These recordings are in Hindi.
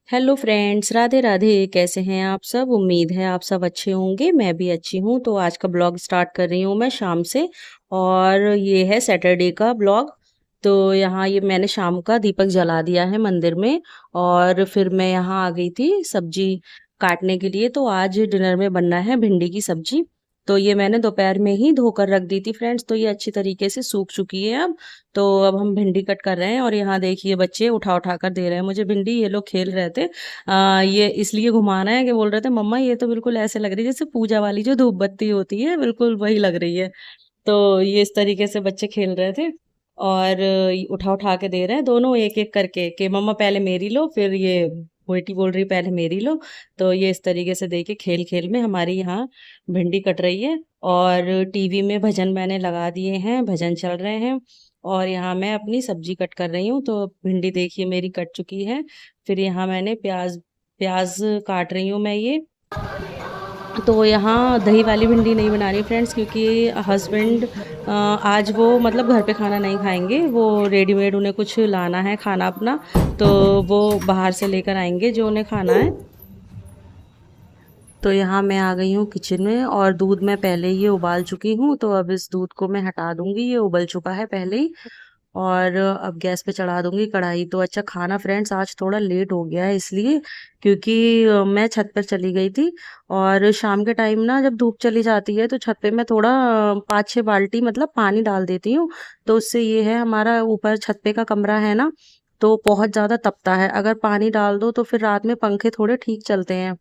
Hello friends, Radhe Radhe. कैसे हैं आप सब? उम्मीद है आप सब अच्छे होंगे। मैं भी अच्छी हूँ। तो आज का ब्लॉग स्टार्ट कर रही हूँ मैं शाम से। और ये है सैटरडे का ब्लॉग। तो यहाँ ये मैंने शाम का दीपक जला दिया है मंदिर में। और फिर मैं यहाँ आ गई थी सब्जी काटने के लिए। तो आज डिनर में बनना है भिंडी की सब्जी। तो ये मैंने दोपहर में ही धोकर रख दी थी फ्रेंड्स। तो ये अच्छी तरीके से सूख चुकी है अब। तो अब हम भिंडी कट कर रहे हैं। और यहाँ देखिए बच्चे उठा उठा कर दे रहे हैं मुझे भिंडी। ये लोग खेल रहे थे। ये इसलिए घुमाना है कि बोल रहे थे मम्मा ये तो बिल्कुल ऐसे लग रही है जैसे पूजा वाली जो धूप बत्ती होती है, बिल्कुल वही लग रही है। तो ये इस तरीके से बच्चे खेल रहे थे। और उठा उठा के दे रहे हैं दोनों एक एक करके कि मम्मा पहले मेरी लो, फिर ये बेटी बोल रही पहले मेरी लो। तो ये इस तरीके से देखिए खेल खेल में हमारी यहाँ भिंडी कट रही है। और टीवी में भजन मैंने लगा दिए हैं, भजन चल रहे हैं। और यहाँ मैं अपनी सब्जी कट कर रही हूँ। तो भिंडी देखिए मेरी कट चुकी है। फिर यहाँ मैंने प्याज प्याज काट रही हूँ मैं ये। तो यहाँ दही वाली भिंडी नहीं बना रही फ्रेंड्स, क्योंकि हस्बैंड आज वो मतलब घर पे खाना नहीं खाएंगे। वो रेडीमेड उन्हें कुछ लाना है खाना अपना। तो वो बाहर से लेकर आएंगे जो उन्हें खाना है। तो यहाँ मैं आ गई हूँ किचन में। और दूध मैं पहले ही उबाल चुकी हूँ। तो अब इस दूध को मैं हटा दूंगी, ये उबल चुका है पहले ही। और अब गैस पे चढ़ा दूंगी कढ़ाई। तो अच्छा खाना फ्रेंड्स आज थोड़ा लेट हो गया है इसलिए क्योंकि मैं छत पर चली गई थी। और शाम के टाइम ना जब धूप चली जाती है तो छत पे मैं थोड़ा 5-6 बाल्टी मतलब पानी डाल देती हूँ। तो उससे ये है हमारा ऊपर छत पे का कमरा है ना, तो बहुत ज़्यादा तपता है। अगर पानी डाल दो तो फिर रात में पंखे थोड़े ठीक चलते हैं।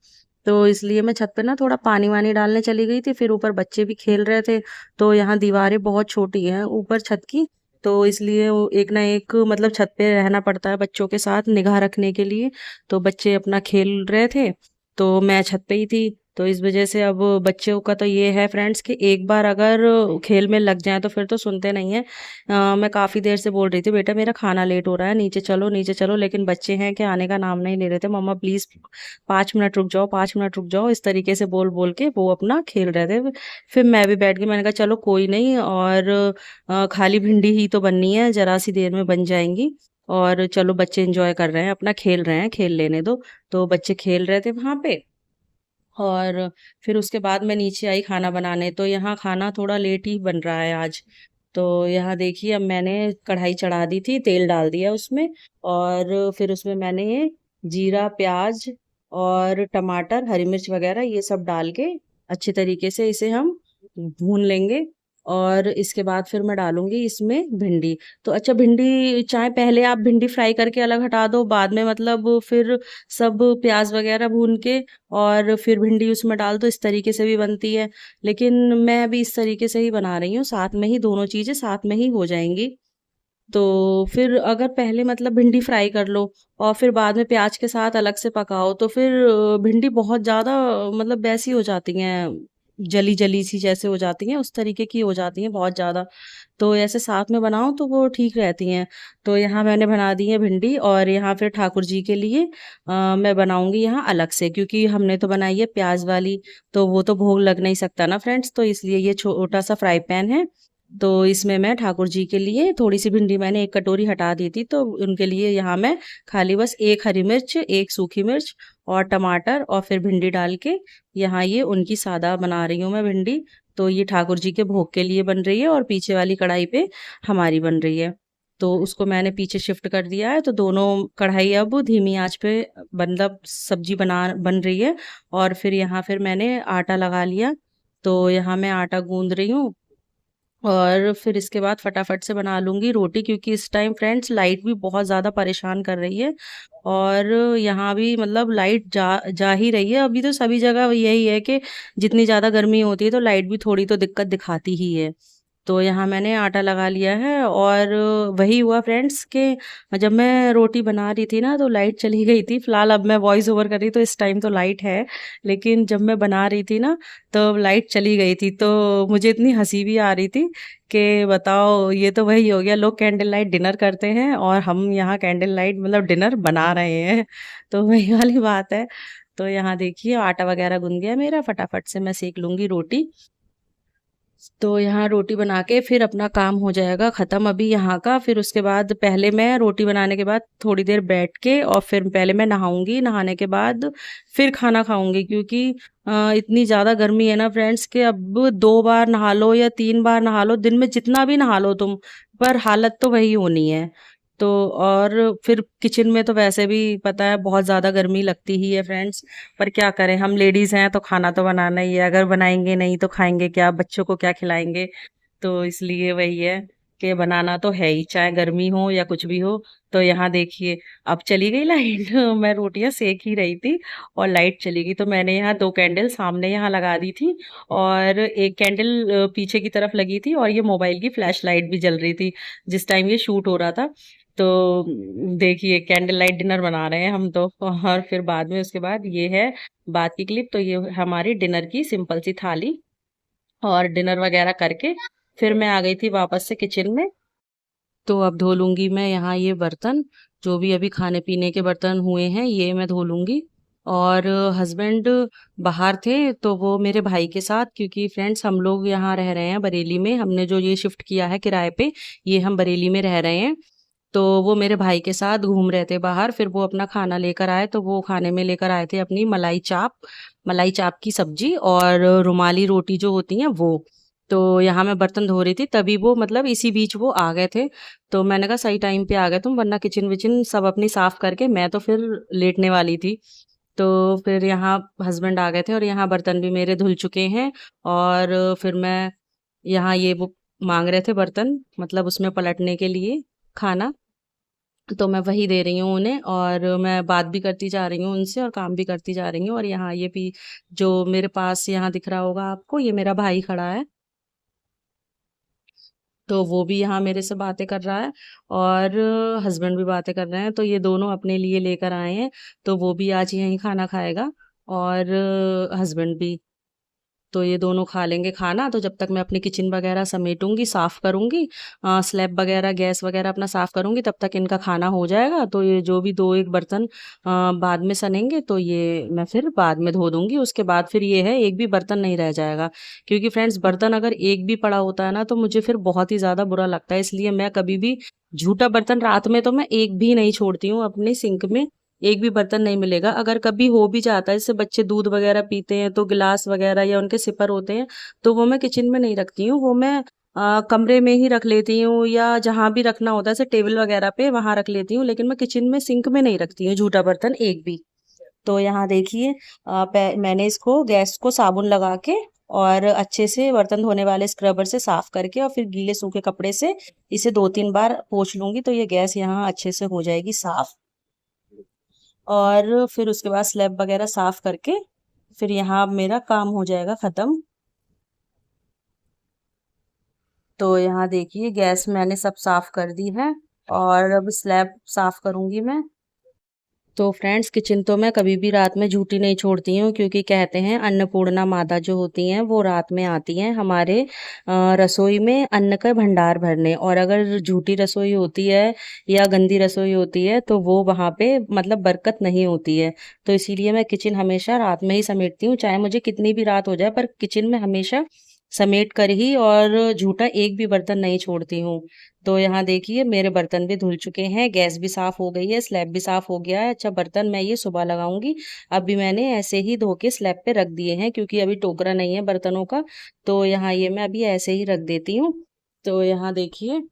तो इसलिए मैं छत पे ना थोड़ा पानी वानी डालने चली गई थी। फिर ऊपर बच्चे भी खेल रहे थे। तो यहाँ दीवारें बहुत छोटी हैं ऊपर छत की। तो इसलिए वो एक ना एक मतलब छत पे रहना पड़ता है बच्चों के साथ निगाह रखने के लिए। तो बच्चे अपना खेल रहे थे, तो मैं छत पे ही थी। तो इस वजह से अब बच्चों का तो ये है फ्रेंड्स कि एक बार अगर खेल में लग जाए तो फिर तो सुनते नहीं है। मैं काफ़ी देर से बोल रही थी बेटा मेरा खाना लेट हो रहा है, नीचे चलो नीचे चलो। लेकिन बच्चे हैं कि आने का नाम नहीं ले रहे थे। मम्मा प्लीज़ 5 मिनट रुक जाओ, 5 मिनट रुक जाओ, इस तरीके से बोल बोल के वो अपना खेल रहे थे। फिर मैं भी बैठ गई, मैंने कहा चलो कोई नहीं। और खाली भिंडी ही तो बननी है, ज़रा सी देर में बन जाएंगी। और चलो बच्चे एंजॉय कर रहे हैं, अपना खेल रहे हैं, खेल लेने दो। तो बच्चे खेल रहे थे वहाँ पे। और फिर उसके बाद मैं नीचे आई खाना बनाने। तो यहाँ खाना थोड़ा लेट ही बन रहा है आज। तो यहाँ देखिए अब मैंने कढ़ाई चढ़ा दी थी, तेल डाल दिया उसमें। और फिर उसमें मैंने ये जीरा प्याज और टमाटर हरी मिर्च वगैरह ये सब डाल के अच्छे तरीके से इसे हम भून लेंगे। और इसके बाद फिर मैं डालूंगी इसमें भिंडी। तो अच्छा भिंडी चाहे पहले आप भिंडी फ्राई करके अलग हटा दो, बाद में मतलब फिर सब प्याज वगैरह भून के और फिर भिंडी उसमें डाल दो, इस तरीके से भी बनती है। लेकिन मैं अभी इस तरीके से ही बना रही हूँ, साथ में ही दोनों चीज़ें साथ में ही हो जाएंगी। तो फिर अगर पहले मतलब भिंडी फ्राई कर लो और फिर बाद में प्याज के साथ अलग से पकाओ तो फिर भिंडी बहुत ज़्यादा मतलब वैसी हो जाती हैं, जली जली सी जैसे हो जाती हैं, उस तरीके की हो जाती हैं बहुत ज़्यादा। तो ऐसे साथ में बनाओ तो वो ठीक रहती हैं। तो यहाँ मैंने बना दी है भिंडी। और यहाँ फिर ठाकुर जी के लिए मैं बनाऊंगी यहाँ अलग से, क्योंकि हमने तो बनाई है प्याज वाली। तो वो तो भोग लग नहीं सकता ना फ्रेंड्स, तो इसलिए ये छोटा सा फ्राई पैन है। तो इसमें मैं ठाकुर जी के लिए थोड़ी सी भिंडी मैंने एक कटोरी हटा दी थी, तो उनके लिए यहाँ मैं खाली बस एक हरी मिर्च एक सूखी मिर्च और टमाटर और फिर भिंडी डाल के यहाँ ये उनकी सादा बना रही हूँ मैं भिंडी। तो ये ठाकुर जी के भोग के लिए बन रही है और पीछे वाली कढ़ाई पे हमारी बन रही है। तो उसको मैंने पीछे शिफ्ट कर दिया है। तो दोनों कढ़ाई अब धीमी आंच पे मतलब सब्जी बन रही है। और फिर यहाँ फिर मैंने आटा लगा लिया। तो यहाँ मैं आटा गूंद रही हूँ। और फिर इसके बाद फटाफट से बना लूँगी रोटी, क्योंकि इस टाइम फ्रेंड्स लाइट भी बहुत ज़्यादा परेशान कर रही है। और यहाँ भी मतलब लाइट जा जा ही रही है। अभी तो सभी जगह यही है कि जितनी ज़्यादा गर्मी होती है तो लाइट भी थोड़ी तो दिक्कत दिखाती ही है। तो यहाँ मैंने आटा लगा लिया है। और वही हुआ फ्रेंड्स कि जब मैं रोटी बना रही थी ना तो लाइट चली गई थी। फिलहाल अब मैं वॉइस ओवर कर रही तो इस टाइम तो लाइट है। लेकिन जब मैं बना रही थी ना तो लाइट चली गई थी। तो मुझे इतनी हंसी भी आ रही थी कि बताओ ये तो वही हो गया, लोग कैंडल लाइट डिनर करते हैं और हम यहाँ कैंडल लाइट मतलब डिनर बना रहे हैं। तो वही वाली बात है। तो यहाँ देखिए आटा वगैरह गुन गया मेरा, फटाफट से मैं सेक लूँगी रोटी। तो यहाँ रोटी बना के फिर अपना काम हो जाएगा ख़त्म अभी यहाँ का। फिर उसके बाद पहले मैं रोटी बनाने के बाद थोड़ी देर बैठ के और फिर पहले मैं नहाऊंगी, नहाने के बाद फिर खाना खाऊंगी, क्योंकि इतनी ज़्यादा गर्मी है ना फ्रेंड्स कि अब 2 बार नहा लो या 3 बार नहा लो, दिन में जितना भी नहा लो तुम, पर हालत तो वही होनी है। तो और फिर किचन में तो वैसे भी पता है बहुत ज़्यादा गर्मी लगती ही है फ्रेंड्स, पर क्या करें, हम लेडीज़ हैं तो खाना तो बनाना ही है, अगर बनाएंगे नहीं तो खाएंगे क्या, बच्चों को क्या खिलाएंगे। तो इसलिए वही है कि बनाना तो है ही, चाहे गर्मी हो या कुछ भी हो। तो यहाँ देखिए अब चली गई लाइट मैं रोटियां सेक ही रही थी और लाइट चली गई, तो मैंने यहाँ 2 कैंडल सामने यहाँ लगा दी थी और एक कैंडल पीछे की तरफ लगी थी, और ये मोबाइल की फ्लैश लाइट भी जल रही थी जिस टाइम ये शूट हो रहा था। तो देखिए कैंडल लाइट डिनर बना रहे हैं हम तो, और फिर बाद में उसके बाद ये है बाद की क्लिप। तो ये हमारी डिनर की सिंपल सी थाली, और डिनर वगैरह करके फिर मैं आ गई थी वापस से किचन में। तो अब धो लूंगी मैं यहाँ ये बर्तन, जो भी अभी खाने पीने के बर्तन हुए हैं ये मैं धो लूंगी। और हस्बैंड बाहर थे तो वो मेरे भाई के साथ, क्योंकि फ्रेंड्स हम लोग यहाँ रह रहे हैं बरेली में, हमने जो ये शिफ्ट किया है किराए पे, ये हम बरेली में रह रहे हैं। तो वो मेरे भाई के साथ घूम रहे थे बाहर, फिर वो अपना खाना लेकर आए, तो वो खाने में लेकर आए थे अपनी मलाई चाप की सब्जी और रुमाली रोटी जो होती हैं वो। तो यहाँ मैं बर्तन धो रही थी तभी वो मतलब इसी बीच वो आ गए थे। तो मैंने कहा सही टाइम पे आ गए तुम, वरना किचन विचन सब अपनी साफ करके मैं तो फिर लेटने वाली थी। तो फिर यहाँ हस्बैंड आ गए थे और यहाँ बर्तन भी मेरे धुल चुके हैं। और फिर मैं यहाँ ये वो मांग रहे थे बर्तन, मतलब उसमें पलटने के लिए खाना, तो मैं वही दे रही हूँ उन्हें, और मैं बात भी करती जा रही हूँ उनसे और काम भी करती जा रही हूँ। और यहाँ ये भी जो मेरे पास यहाँ दिख रहा होगा आपको, ये मेरा भाई खड़ा है, तो वो भी यहाँ मेरे से बातें कर रहा है, और हस्बैंड भी बातें कर रहे हैं। तो ये दोनों अपने लिए लेकर आए हैं, तो वो भी आज यहीं खाना खाएगा, और हस्बैंड भी। तो ये दोनों खा लेंगे खाना, तो जब तक मैं अपनी किचन वगैरह समेटूंगी, साफ करूंगी, स्लैब वगैरह गैस वगैरह अपना साफ करूंगी, तब तक इनका खाना हो जाएगा। तो ये जो भी दो एक बर्तन बाद में सनेंगे तो ये मैं फिर बाद में धो दूंगी। उसके बाद फिर ये है एक भी बर्तन नहीं रह जाएगा, क्योंकि फ्रेंड्स बर्तन अगर एक भी पड़ा होता है ना तो मुझे फिर बहुत ही ज़्यादा बुरा लगता है। इसलिए मैं कभी भी झूठा बर्तन रात में तो मैं एक भी नहीं छोड़ती हूँ अपने सिंक में, एक भी बर्तन नहीं मिलेगा। अगर कभी हो भी जाता है, जैसे बच्चे दूध वगैरह पीते हैं तो गिलास वगैरह या उनके सिपर होते हैं, तो वो मैं किचन में नहीं रखती हूँ, वो मैं कमरे में ही रख लेती हूँ, या जहाँ भी रखना होता है जैसे टेबल वगैरह पे वहां रख लेती हूँ, लेकिन मैं किचन में सिंक में नहीं रखती हूँ झूठा बर्तन एक भी। तो यहाँ देखिए मैंने इसको गैस को साबुन लगा के और अच्छे से बर्तन धोने वाले स्क्रबर से साफ करके और फिर गीले सूखे कपड़े से इसे 2-3 बार पोंछ लूंगी, तो ये गैस यहाँ अच्छे से हो जाएगी साफ। और फिर उसके बाद स्लैब वगैरह साफ करके फिर यहाँ अब मेरा काम हो जाएगा ख़त्म। तो यहाँ देखिए गैस मैंने सब साफ कर दी है, और अब स्लैब साफ करूँगी मैं। तो फ्रेंड्स किचन तो मैं कभी भी रात में झूठी नहीं छोड़ती हूँ, क्योंकि कहते हैं अन्नपूर्णा माता जो होती हैं वो रात में आती हैं हमारे रसोई में अन्न का भंडार भरने, और अगर झूठी रसोई होती है या गंदी रसोई होती है तो वो वहाँ पे मतलब बरकत नहीं होती है। तो इसीलिए मैं किचन हमेशा रात में ही समेटती हूँ, चाहे मुझे कितनी भी रात हो जाए, पर किचन में हमेशा समेट कर ही और झूठा एक भी बर्तन नहीं छोड़ती हूँ। तो यहाँ देखिए मेरे बर्तन भी धुल चुके हैं, गैस भी साफ हो गई है, स्लैब भी साफ हो गया है। अच्छा बर्तन मैं ये सुबह लगाऊंगी, अभी मैंने ऐसे ही धो के स्लैब पे रख दिए हैं क्योंकि अभी टोकरा नहीं है बर्तनों का। तो यहाँ ये मैं अभी ऐसे ही रख देती हूँ। तो यहाँ देखिए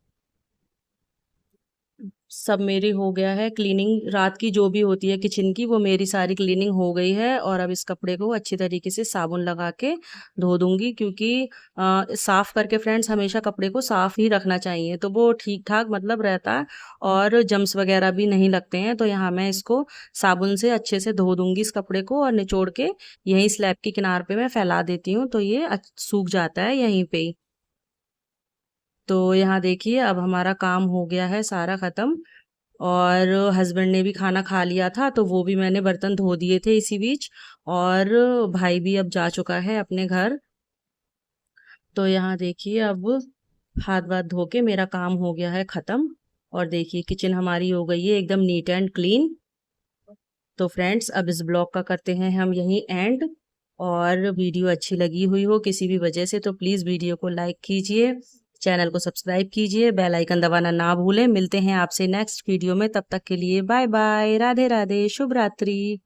सब मेरी हो गया है क्लीनिंग, रात की जो भी होती है किचन की वो मेरी सारी क्लीनिंग हो गई है। और अब इस कपड़े को अच्छी तरीके से साबुन लगा के धो दूंगी, क्योंकि साफ करके फ्रेंड्स हमेशा कपड़े को साफ ही रखना चाहिए, तो वो ठीक ठाक मतलब रहता है और जम्स वगैरह भी नहीं लगते हैं। तो यहाँ मैं इसको साबुन से अच्छे से धो दूंगी इस कपड़े को, और निचोड़ के यहीं स्लैब की किनार पे मैं फैला देती हूँ, तो ये सूख जाता है यहीं पे ही। तो यहाँ देखिए अब हमारा काम हो गया है सारा खत्म, और हस्बैंड ने भी खाना खा लिया था तो वो भी मैंने बर्तन धो दिए थे इसी बीच। और भाई भी अब जा चुका है अपने घर। तो यहाँ देखिए अब हाथ वाथ धो के मेरा काम हो गया है खत्म, और देखिए किचन हमारी हो गई है एकदम नीट एंड क्लीन। तो फ्रेंड्स अब इस ब्लॉग का करते हैं हम यहीं एंड। और वीडियो अच्छी लगी हुई हो किसी भी वजह से तो प्लीज़ वीडियो को लाइक कीजिए, चैनल को सब्सक्राइब कीजिए, बेल आइकन दबाना ना भूलें। मिलते हैं आपसे नेक्स्ट वीडियो में, तब तक के लिए बाय बाय, राधे राधे, शुभ रात्रि।